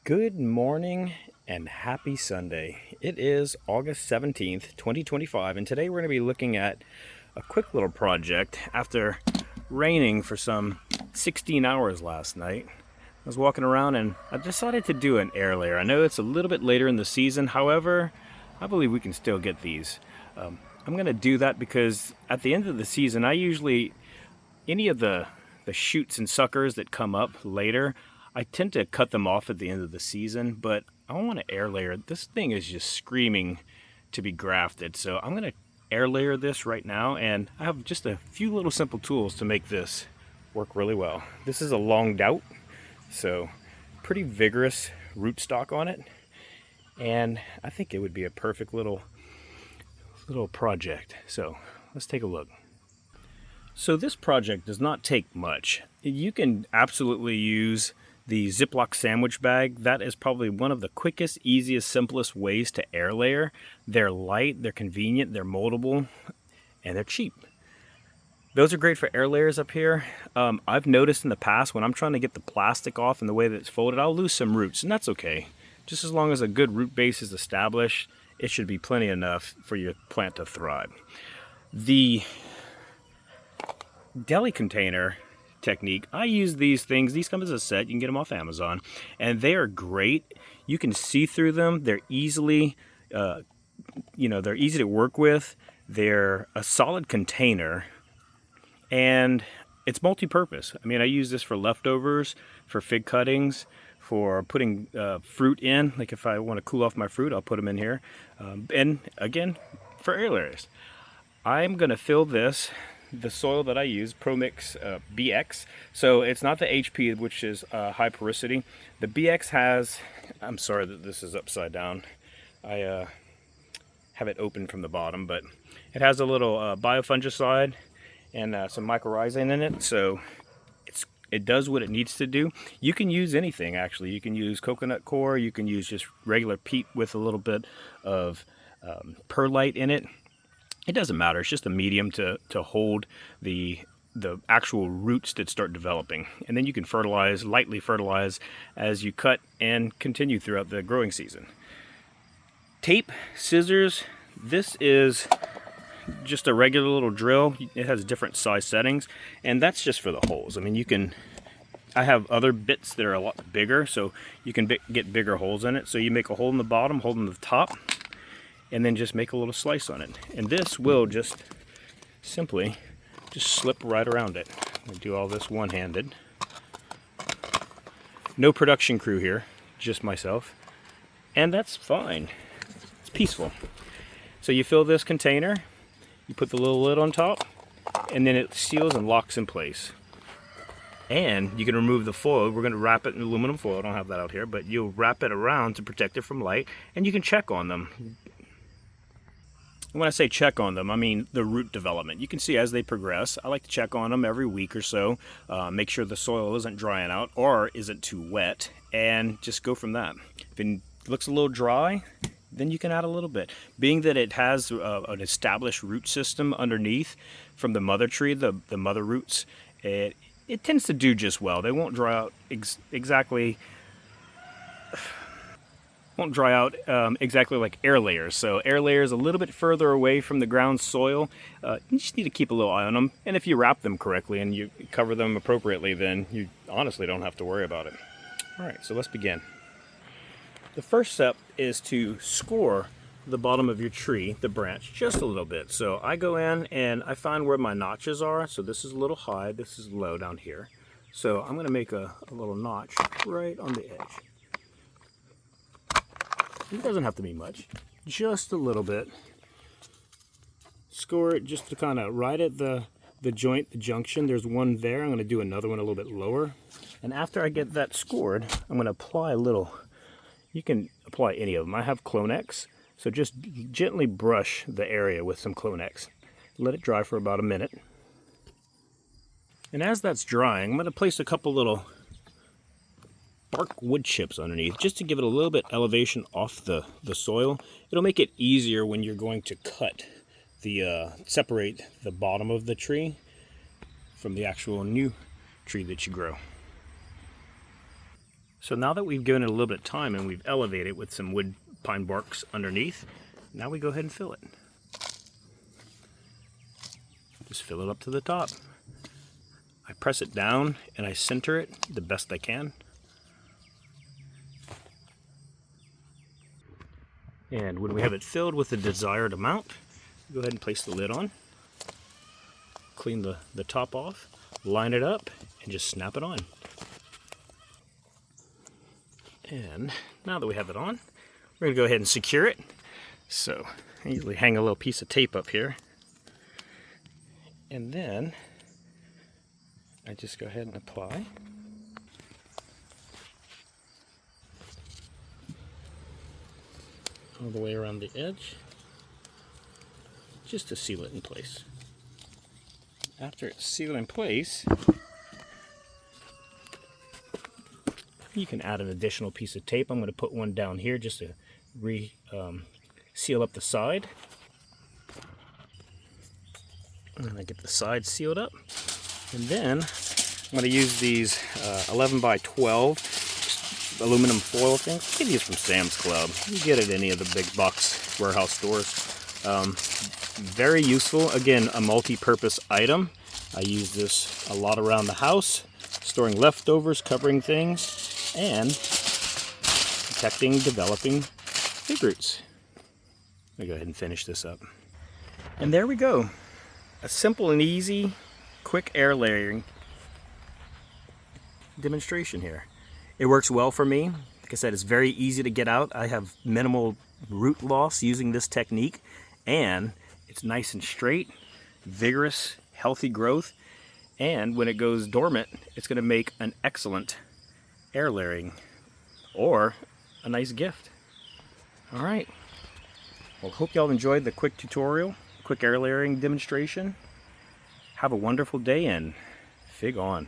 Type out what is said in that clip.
Good morning and happy Sunday. It is August 17th, 2025, and today we're going to be looking at a quick little project after raining for some 16 hours last night. I was walking around and I decided to do an air layer. I know it's a little bit later in the season, however, I believe we can still get these. I'm going to do that because at the end of the season, any of the shoots and suckers that come up later, I tend to cut them off at the end of the season, but I want to air layer. This thing is just screaming to be grafted, so I'm going to air layer this right now, and I have just a few little simple tools to make this work really well. This is a longed out, so pretty vigorous rootstock on it, and I think it would be a perfect little project. So let's take a look. So this project does not take much. You can absolutely use the Ziploc sandwich bag. That is probably one of the quickest, easiest, simplest ways to air layer. They're light, they're convenient, they're moldable, and they're cheap. Those are great for air layers up here. I've noticed in the past when I'm trying to get the plastic off and the way that it's folded, I'll lose some roots, and that's okay. Just as long as a good root base is established, it should be plenty enough for your plant to thrive. The Deli container technique, I use these things. These come as a set. You can get them off Amazon, and they are great. You can see through them. They're easily, they're easy to work with. They're a solid container, and it's multi-purpose. I mean, I use this for leftovers, for fig cuttings, for putting fruit in. Like if I want to cool off my fruit, I'll put them in here. And again, for air layers, I'm going to fill this. The soil that I use, ProMix BX, so it's not the HP, which is high porosity. The BX has, I'm sorry that this is upside down. I have it open from the bottom, but it has a little biofungicide and some mycorrhizin in it, so it does what it needs to do. You can use anything, actually. You can use coconut coir, you can use just regular peat with a little bit of perlite in it. It doesn't matter. It's just a medium to hold the actual roots that start developing. And then you can lightly fertilize as you cut and continue throughout the growing season. Tape, scissors, this is just a regular little drill. It has different size settings, and that's just for the holes. I mean, I have other bits that are a lot bigger, so you can get bigger holes in it. So you make a hole in the bottom, hole in the top, and then just make a little slice on it. And this will just simply slip right around it. I do all this one-handed. No production crew here, just myself. And that's fine. It's peaceful. So you fill this container, you put the little lid on top, and then it seals and locks in place. And you can remove the foil. We're going to wrap it in aluminum foil. I don't have that out here, but you'll wrap it around to protect it from light, and you can check on them. When I say check on them, I mean the root development. You can see as they progress. I like to check on them every week or so, make sure the soil isn't drying out or isn't too wet, and just go from that. If it looks a little dry, then you can add a little bit. Being that it has an established root system underneath from the mother tree, the mother roots, it tends to do just well. They won't dry out exactly like air layers. So air layers a little bit further away from the ground soil. You just need to keep a little eye on them. And if you wrap them correctly and you cover them appropriately, then you honestly don't have to worry about it. All right, so let's begin. The first step is to score the bottom of your tree, the branch, just a little bit. So I go in and I find where my notches are. So this is a little high, this is low down here. So I'm gonna make a little notch right on the edge. It doesn't have to be much, just a little bit. Score it just to kind of right at the joint, the junction. There's one there. I'm going to do another one a little bit lower. And after I get that scored, I'm going to apply a little. You can apply any of them. I have Clonex, so just gently brush the area with some Clonex. Let it dry for about a minute. And as that's drying, I'm going to place a couple little bark wood chips underneath just to give it a little bit elevation off the soil. It'll make it easier when you're going to cut separate the bottom of the tree from the actual new tree that you grow. So now that we've given it a little bit of time and we've elevated it with some wood pine barks underneath, now we go ahead and fill it. Just fill it up to the top. I press it down and I center it the best I can. And when we have it filled with the desired amount, go ahead and place the lid on. Clean the top off, line it up, and just snap it on. And now that we have it on, we're going to go ahead and secure it. So I usually hang a little piece of tape up here. And then I just go ahead and apply. All the way around the edge, just to seal it in place. After it's sealed in place, you can add an additional piece of tape. I'm going to put one down here just to seal up the side. And I get the side sealed up. And then I'm going to use these 11 by 12 aluminum foil things. You can use from Sam's Club. You get it at any of the big box warehouse stores. Very useful. Again, a multi-purpose item. I use this a lot around the house, storing leftovers, covering things, and protecting developing fig roots. Let me go ahead and finish this up. And there we go. A simple and easy, quick air layering demonstration here. It works well for me. Like I said, it's very easy to get out. I have minimal root loss using this technique, and it's nice and straight, vigorous, healthy growth, and when it goes dormant, it's going to make an excellent air layering or a nice gift. All right. Well, hope y'all enjoyed the quick tutorial, quick air layering demonstration. Have a wonderful day and fig on.